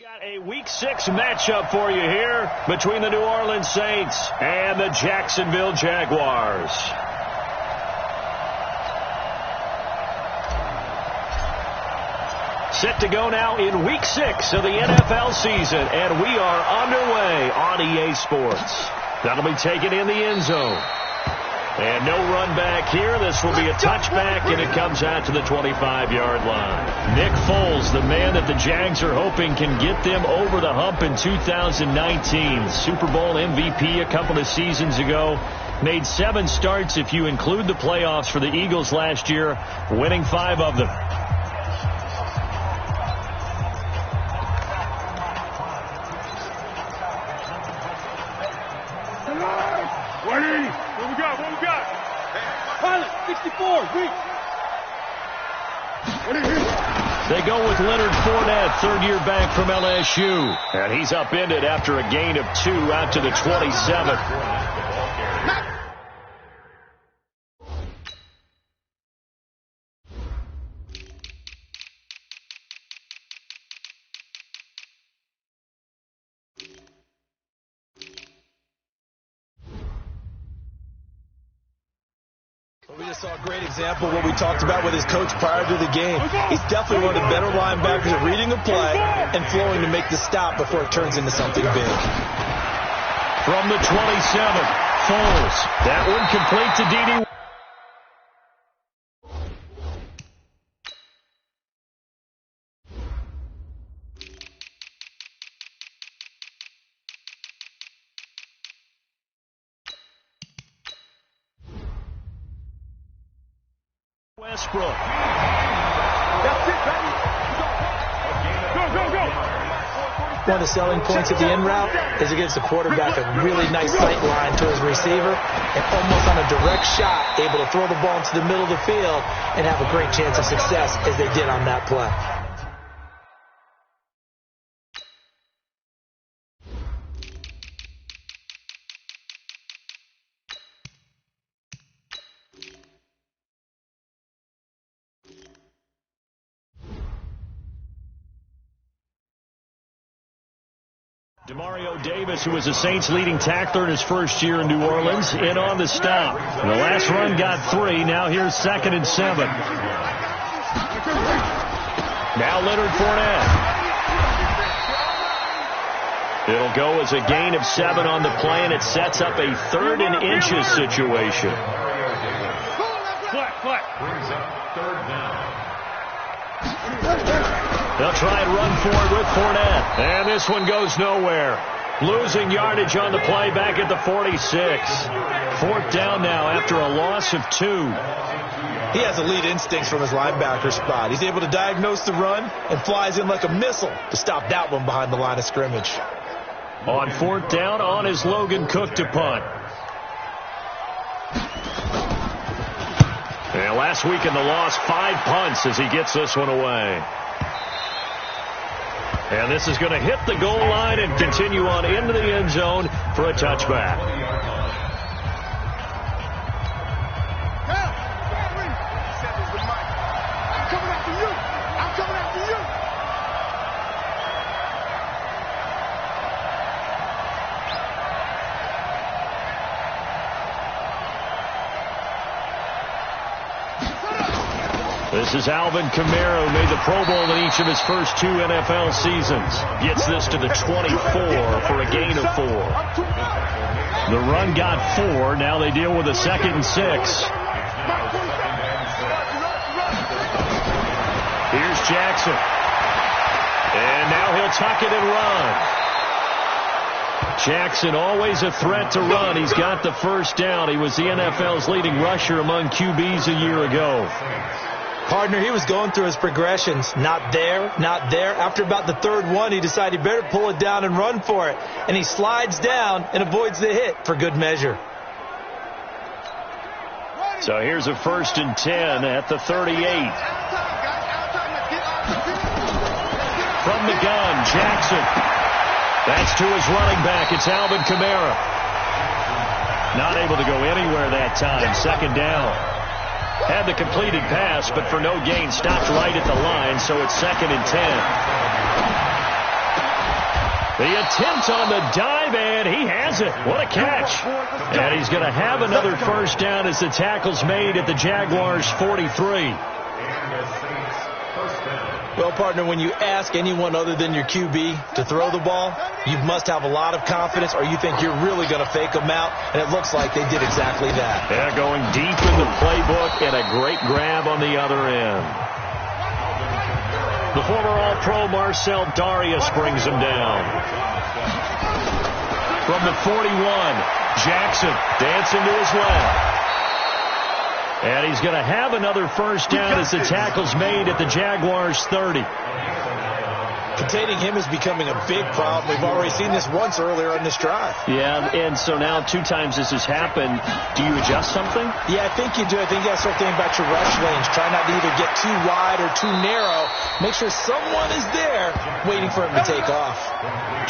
Got a Week 6 matchup for you here between the New Orleans Saints and the Jacksonville Jaguars. Set to go now in Week 6 of the NFL season, and we are underway on EA Sports. That'll be taken in the end zone. And no run back here. This will be a touchback, and it comes out to the 25-yard line. Nick Foles, the man that the Jags are hoping can get them over the hump in 2019. Super Bowl MVP a couple of seasons ago. Made 7 starts if you include the playoffs for the Eagles last year, winning 5 of them. They go with Leonard Fournette, third-year back from LSU. And he's upended after a gain of 2 out to the 27. We just saw a great example of what we talked about with his coach prior to the game. He's definitely one of the better linebackers at reading a play and flowing to make the stop before it turns into something big. From the 27, Foles. That one complete to D.D. Westbrook. That's it, baby. Go. One of the selling points of the in route is it gives the quarterback a really nice sight line to his receiver and almost on a direct shot able to throw the ball into the middle of the field and have a great chance of success as they did on that play. Demario Davis, who was the Saints' leading tackler in his first year in New Orleans, in on the stop. And the last run got 3. Now here's 2nd and 7. Now Leonard Fournette. It'll go as a gain of 7 on the play, and it sets up a 3rd and inches situation. Flat. They'll try and run for it with Fournette. And this one goes nowhere. Losing yardage on the play back at the 46. 4th down now after a loss of 2. He has elite instincts from his linebacker spot. He's able to diagnose the run and flies in like a missile to stop that one behind the line of scrimmage. On 4th down, on is Logan Cook to punt. And last week in the loss, 5 punts as he gets this one away. And this is going to hit the goal line and continue on into the end zone for a touchback. I'm coming after you. This is Alvin Kamara, who made the Pro Bowl in each of his first 2 NFL seasons. Gets this to the 24 for a gain of 4. The run got 4. Now they deal with a 2nd and 6. Here's Jackson. And now he'll tuck it and run. Jackson always a threat to run. He's got the 1st down. He was the NFL's leading rusher among QBs a year ago. Partner, he was going through his progressions. Not there. After about the 3rd one, he decided he better pull it down and run for it. And he slides down and avoids the hit for good measure. So here's a 1st and 10 at the 38. From the gun, Jackson. That's to his running back. It's Alvin Kamara. Not able to go anywhere that time. 2nd down. Had the completed pass, but for no gain, stopped right at the line, so it's 2nd and 10. The attempt on the dive, and he has it. What a catch. And he's going to have another first down as the tackle's made at the Jaguars' 43. Well, partner, when you ask anyone other than your QB to throw the ball, you must have a lot of confidence, or you think you're really going to fake them out, and it looks like they did exactly that. Yeah, going deep in the playbook, and a great grab on the other end. The former All-Pro Marcel Darius brings him down. From the 41, Jackson dancing to his left. And he's going to have another first down as the tackle's made at the Jaguars' 30. Containing him is becoming a big problem. We've already seen this once earlier on this drive. Yeah, and so now 2 times this has happened. Do you adjust something? Yeah, I think you do. I think you got to start thinking about your rush lanes. Try not to either get too wide or too narrow. Make sure someone is there waiting for him to take off.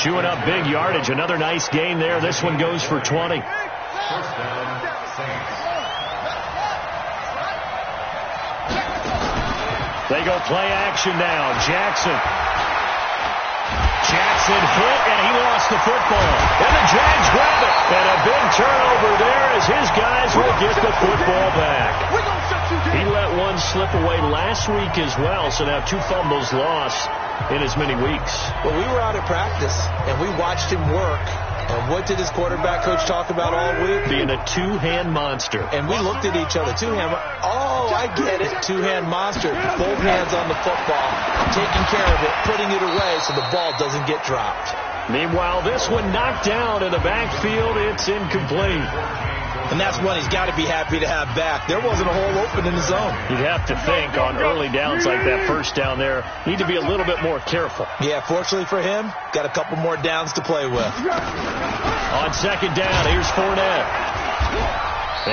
Chewing up big yardage. Another nice gain there. This one goes for 20. They go play action now. Jackson hit, and he lost the football. And the Jags grab it. And a big turnover there as his guys will get the football back. He let one slip away last week as well, so now 2 fumbles lost in as many weeks. Well, we were out at practice, and we watched him work. And what did his quarterback coach talk about all week? Being a 2-hand monster. And we looked at each other. 2-hand. Oh, I get it. 2-hand monster. Both hands on the football. Taking care of it. Putting it away so the ball doesn't get dropped. Meanwhile, this one knocked down in the backfield. It's incomplete. And that's one he's got to be happy to have back. There wasn't a hole open in the zone. You'd have to think on early downs like that first down there, need to be a little bit more careful. Yeah, fortunately for him, got a couple more downs to play with. On second down, here's Fournette.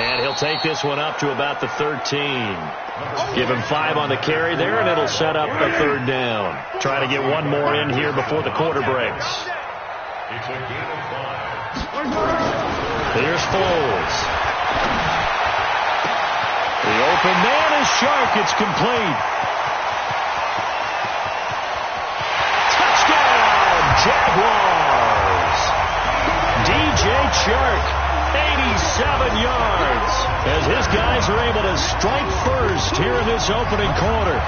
And he'll take this one up to about the 13. Give him 5 on the carry there, and it'll set up a 3rd down. Try to get one more in here before the quarter breaks. Here's Foles. The open man is Shark. It's complete. Touchdown, Jaguars. DJ Chark, 87 yards, as his guys are able to strike first here in this opening quarter.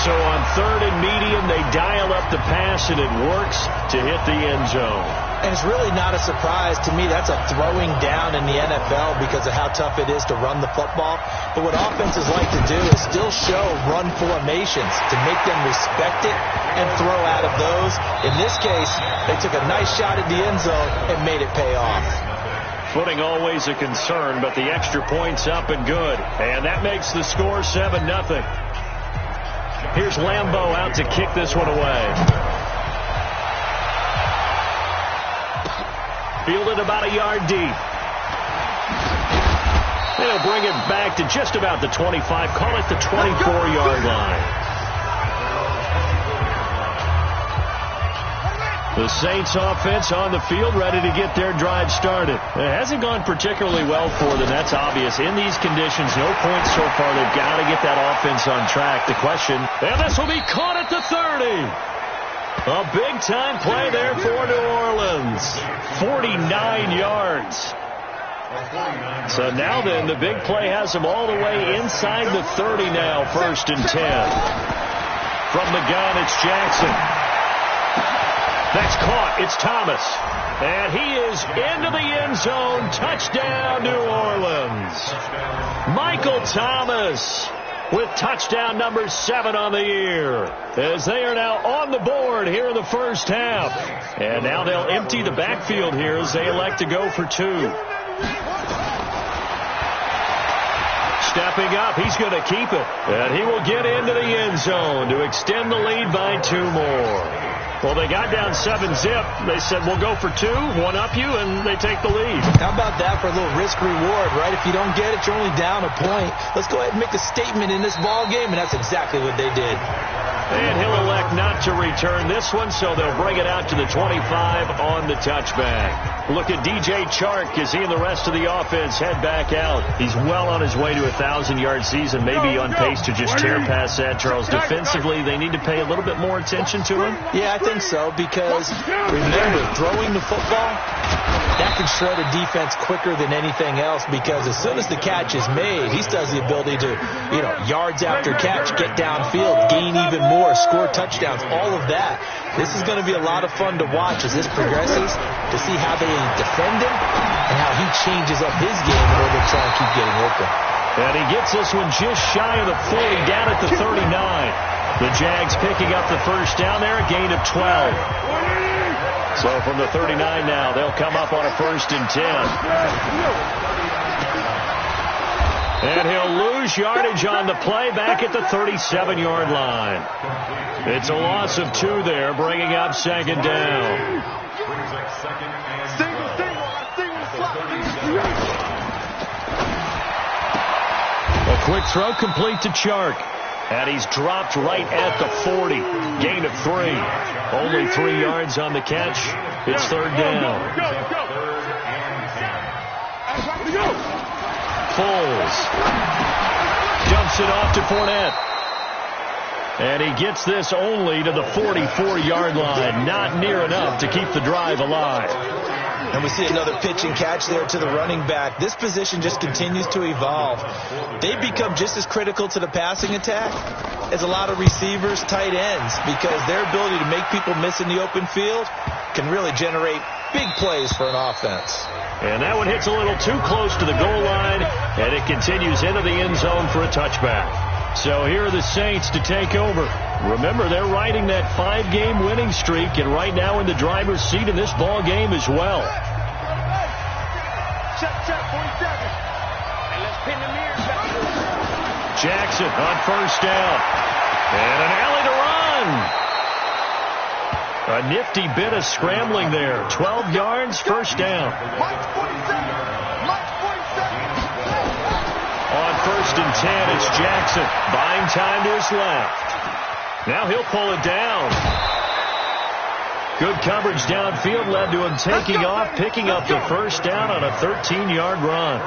So on 3rd and medium, they dial up the pass, and it works to hit the end zone. And it's really not a surprise to me. That's a throwing down in the NFL because of how tough it is to run the football. But what offenses like to do is still show run formations to make them respect it and throw out of those. In this case, they took a nice shot at the end zone and made it pay off. Footing always a concern, but the extra point's up and good. And that makes the score 7-0. Here's Lambeau out to kick this one away. Fielded about a yard deep. They'll bring it back to just about the 25. Call it the 24-yard line. The Saints offense on the field, ready to get their drive started. It hasn't gone particularly well for them. That's obvious. In these conditions, no points so far. They've got to get that offense on track. The question, and this will be caught at the 30. A big-time play there for New Orleans. 49 yards. So now then, the big play has them all the way inside the 30 now, 1st and 10. From the gun, it's Jackson. That's caught. It's Thomas. And he is into the end zone. Touchdown, New Orleans. Michael Thomas with touchdown number 7 on the year, as they are now on the board here in the first half. And now they'll empty the backfield here as they elect to go for 2. Stepping up, he's going to keep it. And he will get into the end zone to extend the lead by 2 more. Well, they got down 7-zip. They said, we'll go for 2, one up you, and they take the lead. How about that for a little risk-reward, right? If you don't get it, you're only down a point. Let's go ahead and make a statement in this ball game, and that's exactly what they did. And he'll elect not enough to return this one, so they'll bring it out to the 25 on the touchback. Look at DJ Chark as he and the rest of the offense head back out. He's well on his way to a 1,000-yard season, maybe on pace to just tear past that, Charles. Defensively, they need to pay a little bit more attention to him? Yeah, I think so, because remember, throwing the football, that can shred a defense quicker than anything else, because as soon as the catch is made, he still has the ability to, yards after catch, get downfield, gain even more, score touchdowns, all of that. This is going to be a lot of fun to watch as this progresses, to see how they defend him and how he changes up his game in order to try and keep getting open. And he gets this one just shy of the 40, down at the 39. The Jags picking up the first down there, a gain of 12. So from the 39 now, they'll come up on a 1st and 10. And he'll lose yardage on the play back at the 37-yard line. It's a loss of 2 there, bringing up 2nd down. A quick throw complete to Chark. And he's dropped right at the 40. Gain of 3. Only 3 yards on the catch. It's 3rd down. Foles dumps it off to Fournette. And he gets this only to the 44-yard line. Not near enough to keep the drive alive. And we see another pitch and catch there to the running back. This position just continues to evolve. They become just as critical to the passing attack as a lot of receivers, tight ends, because their ability to make people miss in the open field can really generate big plays for an offense. And that one hits a little too close to the goal line, and it continues into the end zone for a touchback. So here are the Saints to take over. Remember, they're riding that 5-game winning streak, and right now in the driver's seat in this ball game as well. Jackson on 1st down. And an alley to run. A nifty bit of scrambling there. 12 yards, 1st down. On 1st and 10, it's Jackson. Buying time to his left. Now he'll pull it down. Good coverage downfield led to him taking off, picking up the 1st down on a 13-yard run.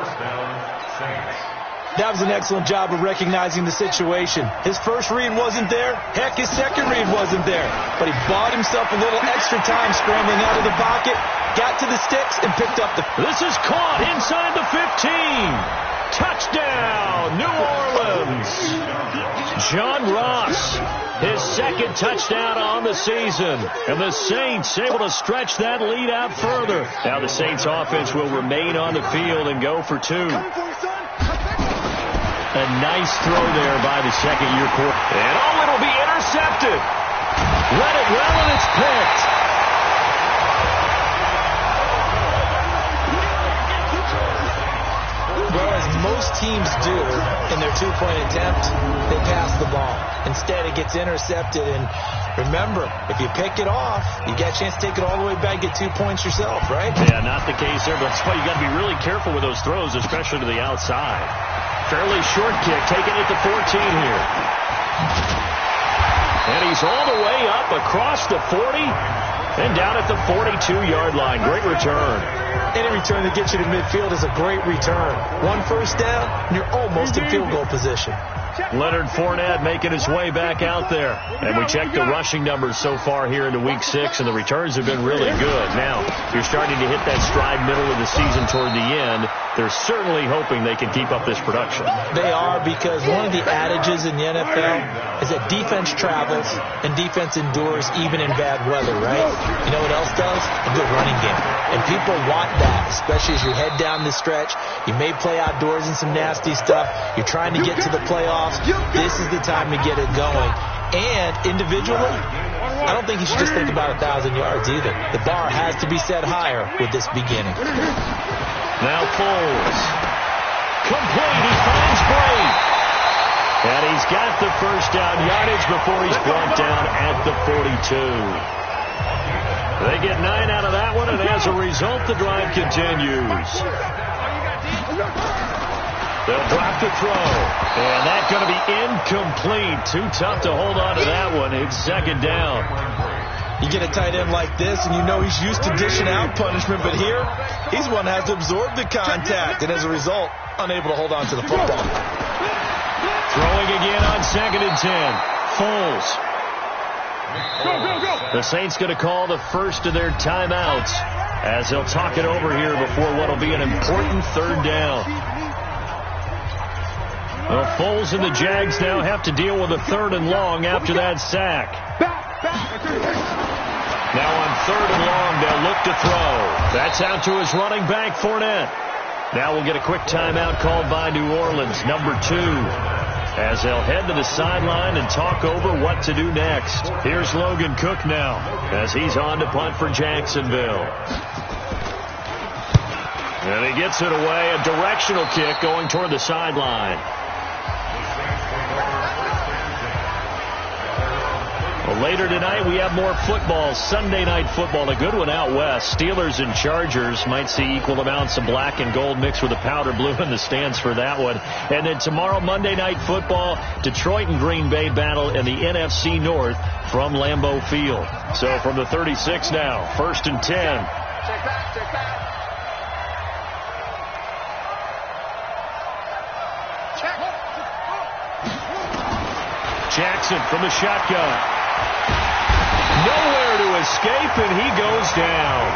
That was an excellent job of recognizing the situation. His first read wasn't there. Heck, his second read wasn't there. But he bought himself a little extra time scrambling out of the pocket, got to the sticks, and picked up the... This is caught inside the 15. Touchdown, New Orleans. John Ross, his 2nd touchdown on the season. And the Saints able to stretch that lead out further. Now the Saints offense will remain on the field and go for 2. A nice throw there by the 2nd-year quarterback. And it'll be intercepted. Let it well, and it's picked. Well, as most teams do in their 2-point attempt, they pass the ball. Instead, it gets intercepted. And remember, if you pick it off, you get a chance to take it all the way back, get 2 points yourself, right? Yeah, not the case there, but that's why you got to be really careful with those throws, especially to the outside. Fairly short kick, taken at the 14 here. And he's all the way up across the 40 and down at the 42-yard line. Great return. Any return that gets you to midfield is a great return. 1 first down, and you're almost in field goal position. Leonard Fournette making his way back out there. And we checked the rushing numbers so far here into Week 6, and the returns have been really good. Now, you're starting to hit that stride middle of the season toward the end. They're certainly hoping they can keep up this production. They are, because one of the adages in the NFL is that defense travels and defense endures even in bad weather, right? You know what else does? A good running game. And people want that, especially as you head down the stretch. You may play outdoors in some nasty stuff. You're trying to get to the playoffs. This is the time to get it going. And individually, I don't think you should just think about 1,000 yards either. The bar has to be set higher with this beginning. Now Foles. Complete. He finds Bray. And he's got the first down yardage before he's brought down at the 42. They get 9 out of that one, and as a result, the drive continues. They'll drop the throw. And that's going to be incomplete. Too tough to hold on to that one. It's second down. You get a tight end like this, and you know he's used to dishing out punishment, but here, he's one that has to absorb the contact, and as a result, unable to hold on to the football. Throwing again on 2nd and 10. Foles. The Saints going to call the first of their timeouts as they'll talk it over here before what will be an important 3rd down. Well, Foles and the Jags now have to deal with a 3rd and long after that sack. Now on 3rd and long, they'll look to throw. That's out to his running back, Fournette. Now we'll get a quick timeout called by New Orleans, number 2, as they'll head to the sideline and talk over what to do next. Here's Logan Cook now as he's on to punt for Jacksonville. And he gets it away, a directional kick going toward the sideline. Well, later tonight, we have more football. Sunday night football, a good one out west. Steelers and Chargers might see equal amounts of black and gold mixed with a powder blue in the stands for that one. And then tomorrow, Monday night football, Detroit and Green Bay battle in the NFC North from Lambeau Field. So from the 36 now, 1st and 10. Check back. Jackson from the shotgun. Nowhere to escape, and he goes down.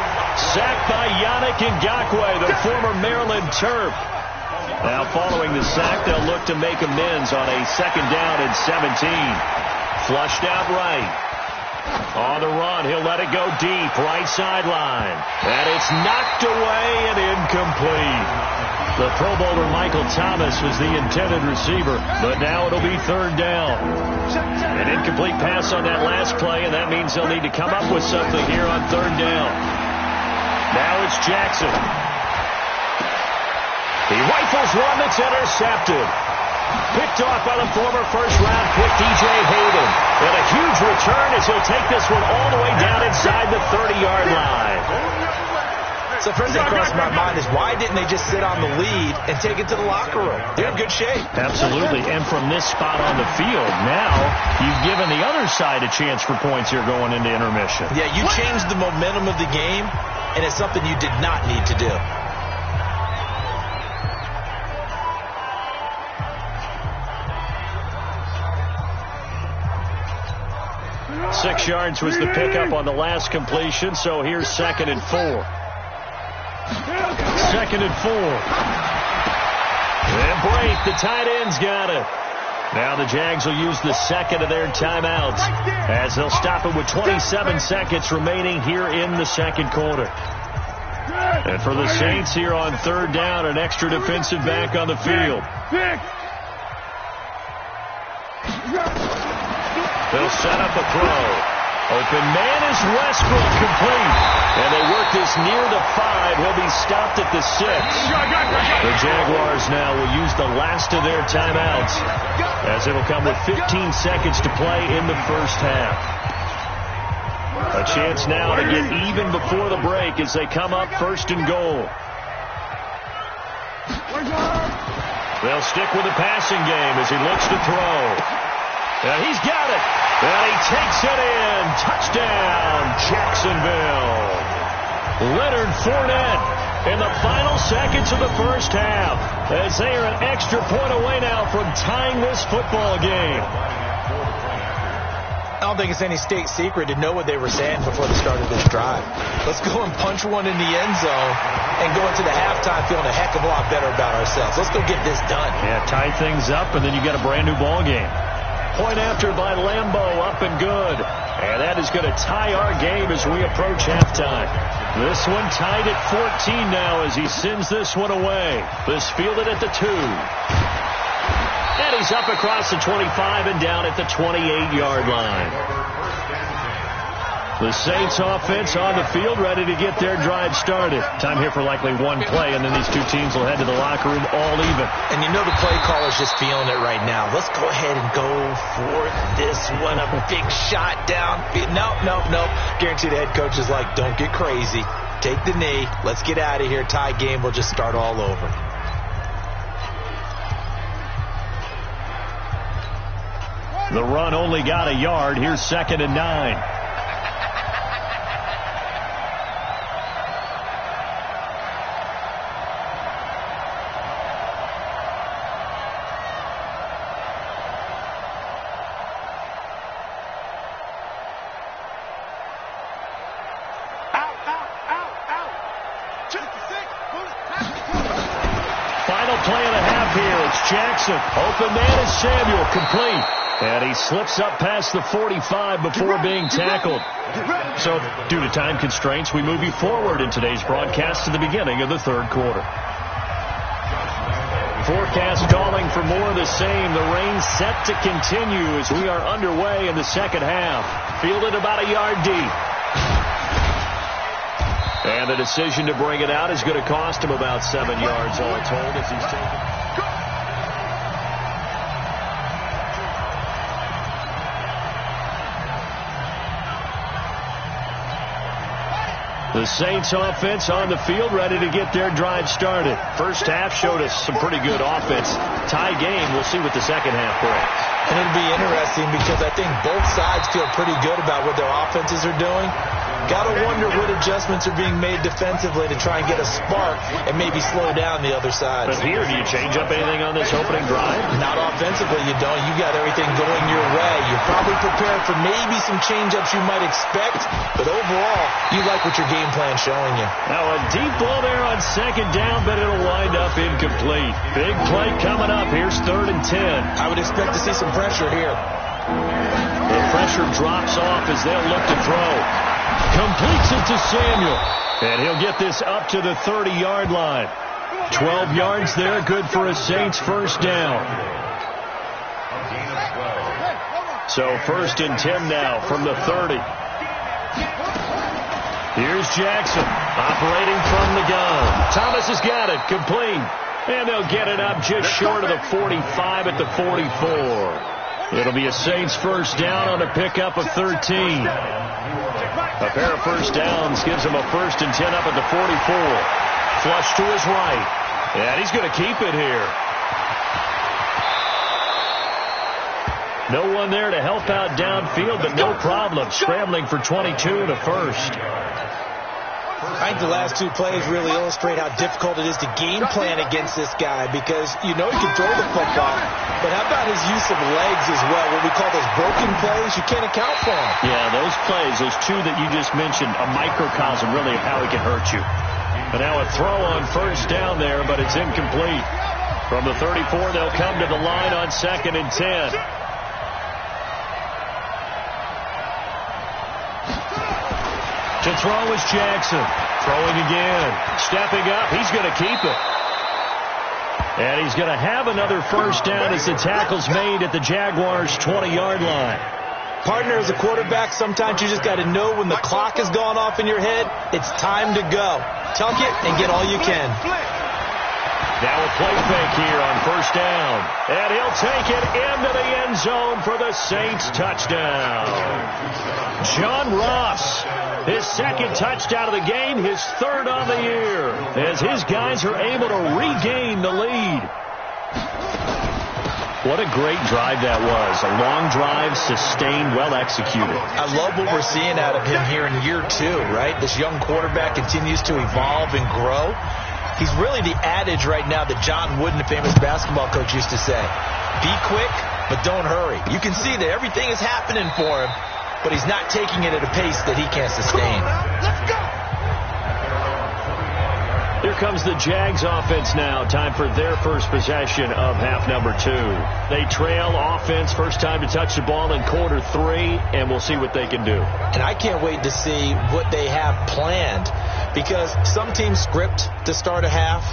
Sacked by Yannick Ngakoue, the former Maryland Terp. Now following the sack, they'll look to make amends on a 2nd down and 17. Flushed out right. On the run, he'll let it go deep, right sideline. And it's knocked away and incomplete. The Pro Bowler Michael Thomas was the intended receiver, but now it'll be 3rd down. An incomplete pass on that last play, and that means they'll need to come up with something here on 3rd down. Now it's Jackson. He rifles one that's intercepted. Picked off by the former first-round pick, DJ Hayden. And a huge return as he'll take this one all the way down inside the 30-yard line. So first thing crossed my mind is why didn't they just sit on the lead and take it to the locker room? They're in good shape. Absolutely. And from this spot on the field, now you've given the other side a chance for points here going into intermission. Yeah, you changed the momentum of the game, and it's something you did not need to do. 6 yards was the pickup on the last completion, so here's 2nd and 4. 2nd and 4. And break, the tight end's got it. Now the Jags will use the 2nd of their timeouts as they'll stop it with 27 seconds remaining here in the 2nd quarter. And for the Saints here on 3rd down, an extra defensive back on the field. They'll set up a throw. Open man is Westbrook, complete. And they work this near the 5. He'll be stopped at the 6. The Jaguars now will use the last of their timeouts as it'll come with 15 seconds to play in the first half. A chance now to get even before the break as they come up 1st and goal. They'll stick with the passing game as he looks to throw. And he's got it. And he takes it in. Touchdown, Jacksonville. Leonard Fournette in the final seconds of the first half as they are an extra point away now from tying this football game. I don't think it's any state secret to know what they were saying before the start of this drive. Let's go and punch one in the end zone and go into the halftime feeling a heck of a lot better about ourselves. Let's go get this done. Yeah, tie things up, and then you got a brand new ball game. Point after by Lambeau, up and good. And that is going to tie our game as we approach halftime. This one tied at 14 now as he sends this one away. This fielded at the 2. And he's up across the 25 and down at the 28-yard line. The Saints offense on the field, ready to get their drive started. Time here for likely one play, and then these two teams will head to the locker room all even. And you know the play caller's just feeling it right now. Let's go ahead and go for this one. A big shot down. Nope. Guarantee the head coach is like, don't get crazy. Take the knee. Let's get out of here. Tie game. We'll just start all over. The run only got a yard. Here's 2nd and 9. Final play and a half here. It's Jackson. Open man is Samuel. Complete. And he slips up past the 45 before being tackled. So, due to time constraints, we move you forward in today's broadcast to the beginning of the 3rd quarter. Forecast calling for more of the same. The rain set to continue as we are underway in the 2nd half. Fielded about a yard deep. And the decision to bring it out is going to cost him about 7 yards all told as he's taken. The Saints offense on the field, ready to get their drive started. First half showed us some pretty good offense. Tie game. We'll see what the second half brings. And it'll be interesting because I think both sides feel pretty good about what their offenses are doing. Got to wonder what adjustments are being made defensively to try and get a spark and maybe slow down the other side. But here, do you change up anything on this opening drive? Not offensively, you don't. You got everything going your way. You're probably prepared for maybe some change-ups you might expect, but overall, you like what your game plan's showing you. Now a deep ball there on 2nd down, but it'll wind up incomplete. Big play coming up. Here's 3rd and 10. I would expect to see some pressure here. The pressure drops off as they'll look to throw. Completes it to Samuel. And he'll get this up to the 30-yard line. 12 yards there, good for a Saints first down. So 1st and 10 now from the 30. Here's Jackson operating from the gun. Thomas has got it, complete. And they'll get it up just short of the 45 at the 44. It'll be a Saints first down on a pickup of 13. A pair of first downs gives him a 1st and 10 up at the 44. Flush to his right. And he's going to keep it here. No one there to help out downfield, but no problem. Scrambling for 22 and a first. I think the last 2 plays really illustrate how difficult it is to game plan against this guy because you know he can throw the football, but how about his use of legs as well? What we call those broken plays, you can't account for them. Yeah, those plays, those 2 that you just mentioned, a microcosm really of how he can hurt you. But now a throw on first down there, but it's incomplete. From the 34, they'll come to the line on 2nd and 10. To throw is Jackson. Throwing again. Stepping up. He's going to keep it. And he's going to have another first down as the tackle's made at the Jaguars' 20-yard line. Partner, as a quarterback, sometimes you just got to know when the clock has gone off in your head, it's time to go. Tuck it and get all you can. Now a play fake here on first down. And he'll take it into the end zone for the Saints touchdown. John Ross, his 2nd touchdown of the game, his 3rd on the year, as his guys are able to regain the lead. What a great drive that was. A long drive, sustained, well executed. I love what we're seeing out of him here in year 2, right? This young quarterback continues to evolve and grow. He's really the adage right now that John Wooden, the famous basketball coach, used to say. Be quick, but don't hurry. You can see that everything is happening for him, but he's not taking it at a pace that he can't sustain. Let's go! Here comes the Jags offense now. Time for their first possession of half number 2. They trail offense, first time to touch the ball in quarter 3, and we'll see what they can do. And I can't wait to see what they have planned because some teams script to start a half.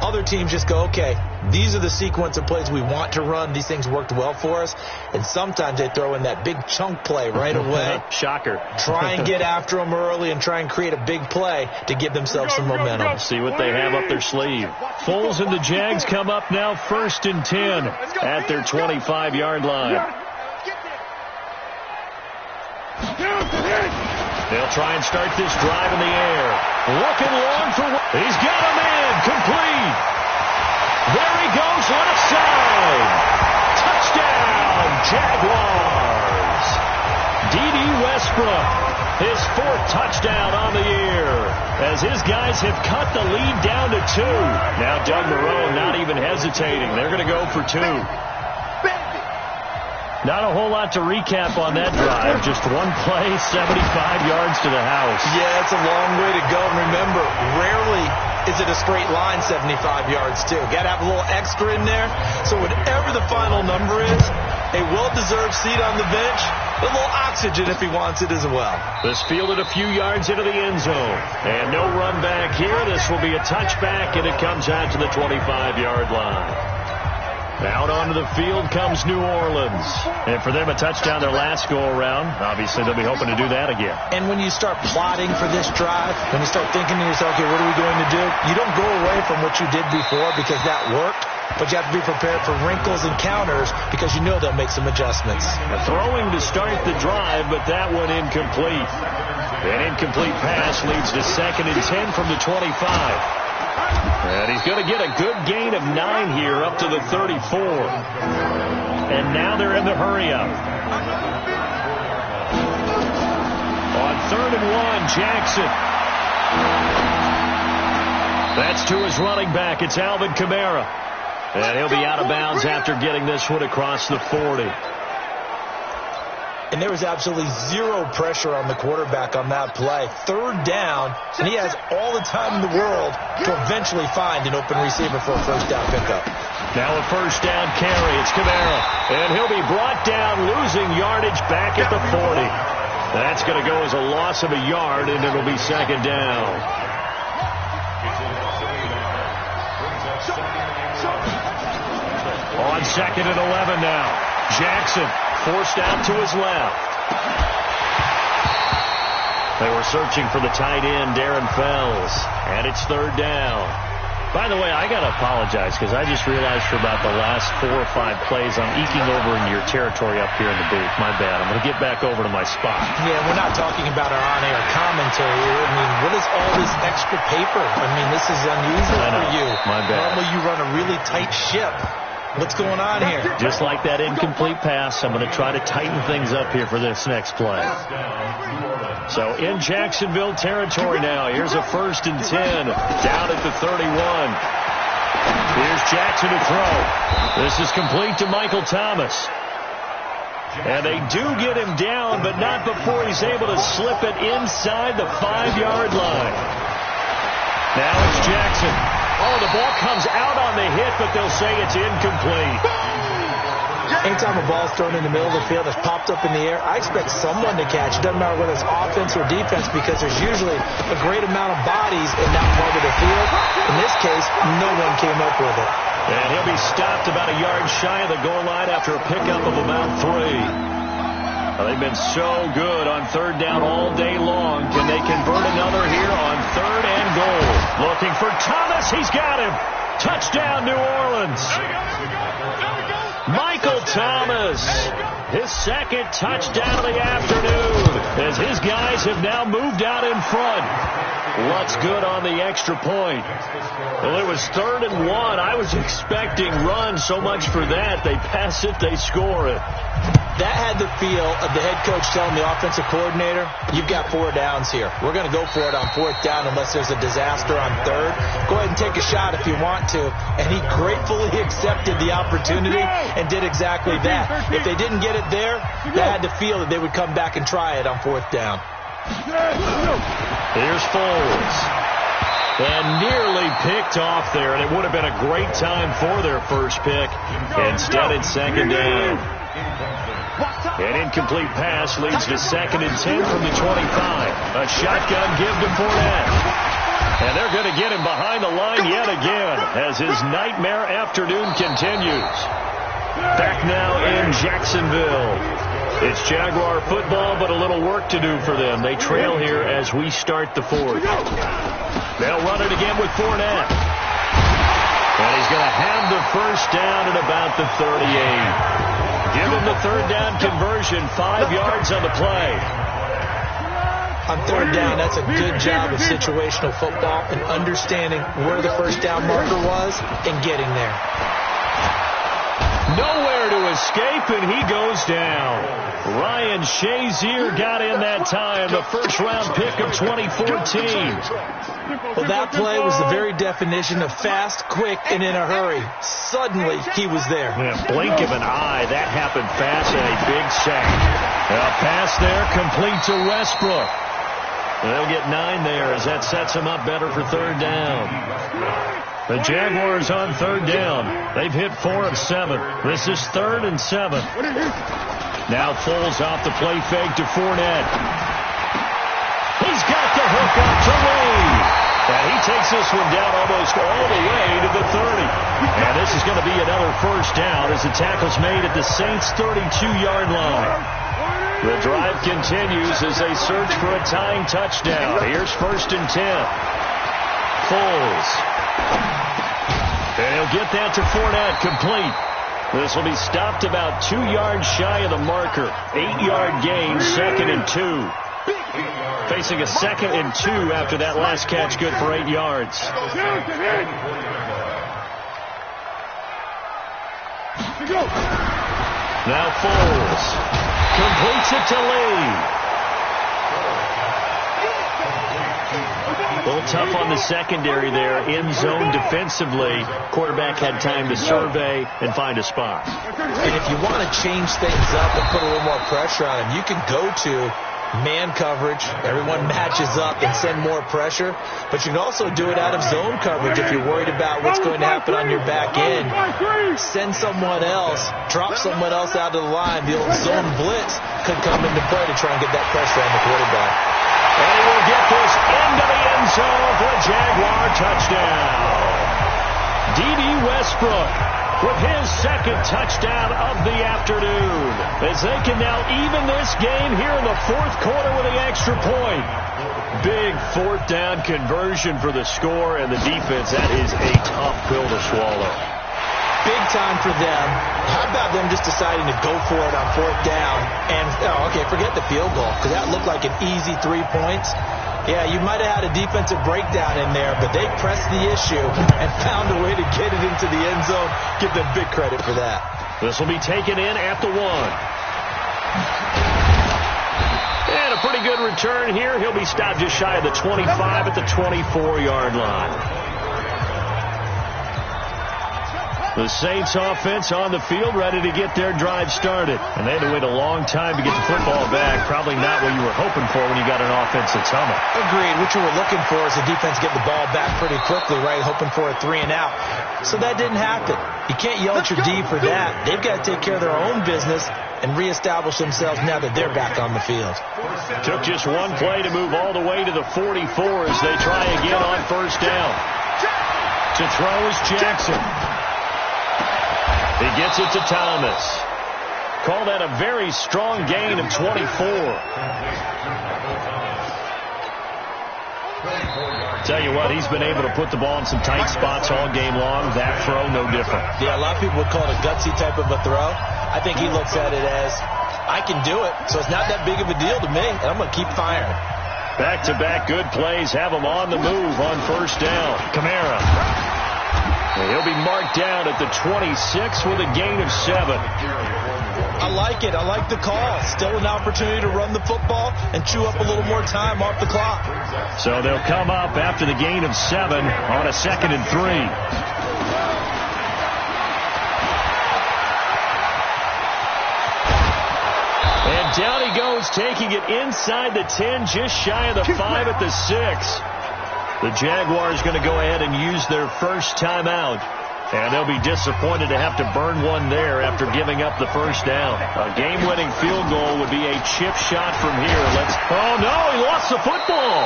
Other teams just go, okay, these are the sequence of plays we want to run. These things worked well for us. And sometimes they throw in that big chunk play right away. Shocker. Try and get after them early and try and create a big play to give themselves some momentum. See what they have up their sleeve. Foles and the Jags come up now 1st and 10 at their 25-yard line. They'll try and start this drive in the air. Looking long for... He's got a man. Complete. There he goes, left side. Touchdown, Jaguars. D.D. Westbrook, his 4th touchdown on the year, as his guys have cut the lead down to 2. Now Doug Moreau not even hesitating. They're going to go for 2. Not a whole lot to recap on that drive. Just one play, 75 yards to the house. Yeah, it's a long way to go. And remember, rarely is it a straight line 75 yards, too. Got to have a little extra in there. So whatever the final number is, a well-deserved seat on the bench, a little oxygen if he wants it as well. This fielded a few yards into the end zone. And no run back here. This will be a touchback, and it comes out to the 25-yard line. Out onto the field comes New Orleans. And for them, a touchdown their last go-around. Obviously, they'll be hoping to do that again. And when you start plotting for this drive, when you start thinking to yourself, okay, what are we going to do? You don't go away from what you did before because that worked. But you have to be prepared for wrinkles and counters because you know they'll make some adjustments. Throwing to start the drive, but that one incomplete. An incomplete pass leads to 2nd and 10 from the 25. And he's going to get a good gain of 9 here up to the 34. And now they're in the hurry-up. On 3rd and 1, Jackson. That's to his running back. It's Alvin Kamara. And he'll be out of bounds after getting this one across the 40. And there was absolutely zero pressure on the quarterback on that play. 3rd down, and he has all the time in the world to eventually find an open receiver for a 1st down pickup. Now a 1st down carry. It's Kamara. And he'll be brought down, losing yardage back at the 40. That's going to go as a loss of a yard, and it'll be 2nd down. On 2nd and 11 now. Jackson forced out to his left. They were searching for the tight end, Darren Fells. And it's 3rd down. By the way, I got to apologize because I just realized for about the last 4 or 5 plays I'm eking over in your territory up here in the booth. My bad. I'm going to get back over to my spot. Yeah, we're not talking about our on-air commentary here. I mean, what is all this extra paper? I mean, this is unusual for you. My bad. Normally you run a really tight ship. What's going on here? Just like that incomplete pass, I'm going to try to tighten things up here for this next play. So in Jacksonville territory now. Here's a 1st and 10 down at the 31. Here's Jackson to throw. This is complete to Michael Thomas. And they do get him down, but not before he's able to slip it inside the 5-yard line. Now it's Jackson. Oh, the ball comes out on the hit, but they'll say it's incomplete. Anytime a ball's thrown in the middle of the field that's popped up in the air, I expect someone to catch. It doesn't matter whether it's offense or defense because there's usually a great amount of bodies in that part of the field. In this case, no one came up with it. And he'll be stopped about a yard shy of the goal line after a pickup of about 3. They've been so good on 3rd down all day long. Can they convert another here on 3rd and goal? Looking for Thomas. He's got him. Touchdown, New Orleans. Michael Thomas, his 2nd touchdown of the afternoon, as his guys have now moved out in front. What's good on the extra point? Well, it was 3rd and 1. I was expecting run, so much for that. They pass it, they score it. That had the feel of the head coach telling the offensive coordinator, you've got 4 downs here. We're going to go for it on 4th down unless there's a disaster on 3rd. Go ahead and take a shot if you want to. And he gratefully accepted the opportunity and did exactly that. If they didn't get it there, they had to feel that they would come back and try it on 4th down. Here's Foles. And nearly picked off there, and it would have been a great time for their first pick. Instead, it's 2nd down. An incomplete pass leads to 2nd and 10 from the 25. A shotgun give to Fournette. And they're going to get him behind the line yet again as his nightmare afternoon continues. Back now in Jacksonville. It's Jaguar football, but a little work to do for them. They trail here as we start the 4th. They'll run it again with Fournette. And he's going to have the 1st down at about the 38. Give him the 3rd down conversion, 5 yards on the play. On third down, that's a good job of situational football and understanding where the first down marker was and getting there. Nowhere to escape, and he goes down. Ryan Shazier got in that time, the first-round pick of 2014. Well, that play was the very definition of fast, quick, and in a hurry. Suddenly, he was there. In a blink of an eye, that happened fast, and a big sack. A pass there, complete to Westbrook. They'll get 9 there as that sets them up better for third down. The Jaguars on third down. They've hit 4 of 7. This is 3rd and 7. Now Foles off the play fake to Fournette. He's got the hook up to Lee. And he takes this one down almost all the way to the 30. And this is going to be another first down as the tackle's made at the Saints' 32-yard line. The drive continues as they search for a tying touchdown. Here's 1st and 10. Foles. And he'll get that to Fournette, complete. This will be stopped about 2 yards shy of the marker. 8-yard gain, 2nd and 2. Facing a 2nd and 2 after that last catch, good for 8 yards. Now Foles completes it to Lee. A little tough on the secondary there. In zone defensively. Quarterback had time to survey and find a spot. And if you want to change things up and put a little more pressure on him, you can go to man coverage. Everyone matches up and send more pressure. But you can also do it out of zone coverage if you're worried about what's going to happen on your back end. Send someone else. Drop someone else out of the line. The old zone blitz could come into play to try and get that pressure on the quarterback. And he will get this into the end zone for a Jaguar touchdown. D.D. Westbrook with his 2nd touchdown of the afternoon, as they can now even this game here in the 4th quarter with the extra point. Big 4th down conversion for the score, and the defense, that is a tough pill to swallow. Big time for them. How about them just deciding to go for it on 4th down? And, forget the field goal, because that looked like an easy 3 points. Yeah, you might have had a defensive breakdown in there, but they pressed the issue and found a way to get it into the end zone. Give them big credit for that. This will be taken in at the 1. And a pretty good return here. He'll be stopped just shy of the 25 at the 24-yard line. The Saints offense on the field, ready to get their drive started. And they had to wait a long time to get the football back. Probably not what you were hoping for when you got an offense that's humming. Agreed. What you were looking for is the defense get the ball back pretty quickly, right? Hoping for a 3 and out. So that didn't happen. You can't yell at your D for that. They've got to take care of their own business and reestablish themselves now that they're back on the field. Took just one play to move all the way to the 44 as they try again on 1st down. To throw is Jackson. He gets it to Thomas. Call that a very strong gain of 24. Tell you what, he's been able to put the ball in some tight spots all game long. That throw, no different. Yeah, a lot of people would call it a gutsy type of a throw. I think he looks at it as, I can do it, so it's not that big of a deal to me, and I'm going to keep firing. Back-to-back good plays have him on the move on 1st down. Kamara. And he'll be marked down at the 26 with a gain of 7. I like it. I like the call. Still an opportunity to run the football and chew up a little more time off the clock. So they'll come up after the gain of 7 on a 2nd and 3. And down he goes, taking it inside the 10, just shy of the 5 at the 6. The Jaguars going to go ahead and use their first timeout. And they'll be disappointed to have to burn one there after giving up the first down. A game-winning field goal would be a chip shot from here. Oh, no, he lost the football.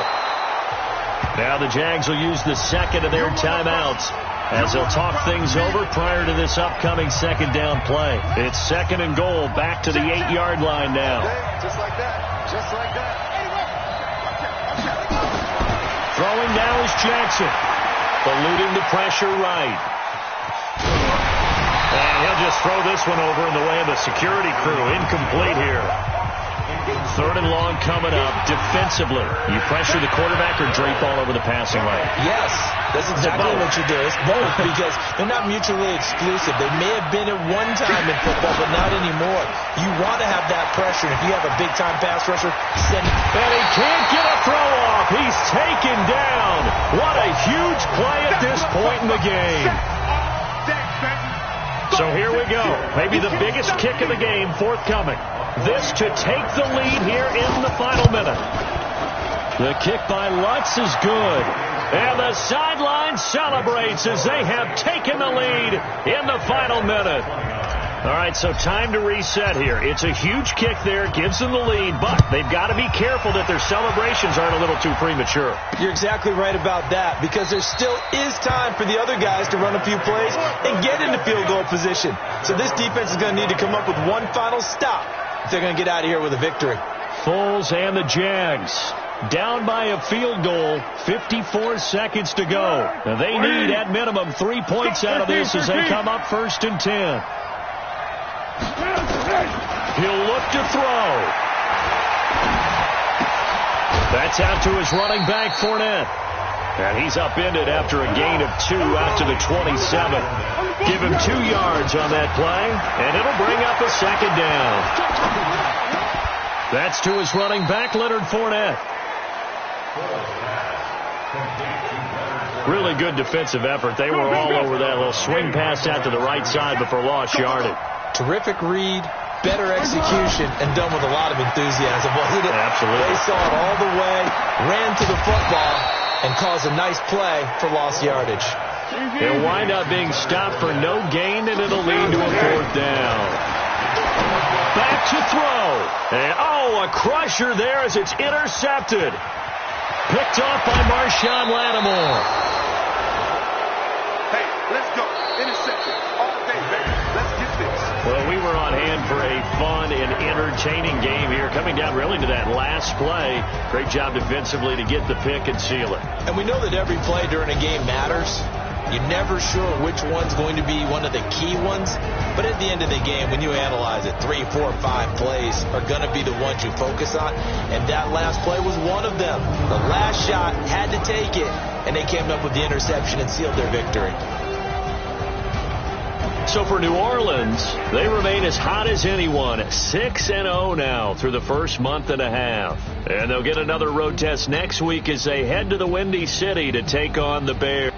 Now the Jags will use the 2nd of their timeouts as they'll talk things over prior to this upcoming 2nd down play. It's 2nd and goal, back to the 8-yard line now. Just like that. Just like that. Throwing now is Jackson. Eluding the pressure right. And he'll just throw this one over in the way of the security crew. Incomplete here. 3rd and long coming up. Defensively, you pressure the quarterback or drape all over the passing lane? Yes, that's exactly what you do. It's both because they're not mutually exclusive. They may have been at one time in football, but not anymore. You want to have that pressure. If you have a big-time pass rusher, send it. And he can't get a throw off. He's taken down. What a huge play at this point in the game. So here we go. Maybe the biggest kick of the game forthcoming. This to take the lead here in the final minute. The kick by Lutz is good. And the sideline celebrates as they have taken the lead in the final minute. All right, so time to reset here. It's a huge kick there, gives them the lead, but they've got to be careful that their celebrations aren't a little too premature. You're exactly right about that, because there still is time for the other guys to run a few plays and get into field goal position. So this defense is going to need to come up with one final stop if they're going to get out of here with a victory. Foles and the Jags down by a field goal, 54 seconds to go. Now they need at minimum 3 points out of this as they come up 1st and 10. He'll look to throw. That's out to his running back, Fournette. And he's upended after a gain of 2 out to the 27. Give him 2 yards on that play, and it'll bring up a 2nd down. That's to his running back, Leonard Fournette. Really good defensive effort. They were all over that little swing pass out to the right side before lost yardage. Terrific read, better execution, and done with a lot of enthusiasm, wasn't it? Absolutely. They saw it all the way, ran to the football, and caused a nice play for lost yardage. It'll wind up being stopped for no gain, and it'll lead to a 4th down. Back to throw. And, a crusher there as it's intercepted. Picked off by Marshawn Lattimore. Hey, let's go. Interception. All day, baby. Let's get this. Well, we were on hand for a fun and entertaining game here, coming down really to that last play. Great job defensively to get the pick and seal it. And we know that every play during a game matters. You're never sure which one's going to be one of the key ones. But at the end of the game, when you analyze it, 3, 4, 5 plays are going to be the ones you focus on. And that last play was one of them. The last shot had to take it, and they came up with the interception and sealed their victory. So for New Orleans, they remain as hot as anyone, 6-0 now through the first month and a half. And they'll get another road test next week as they head to the Windy City to take on the Bears.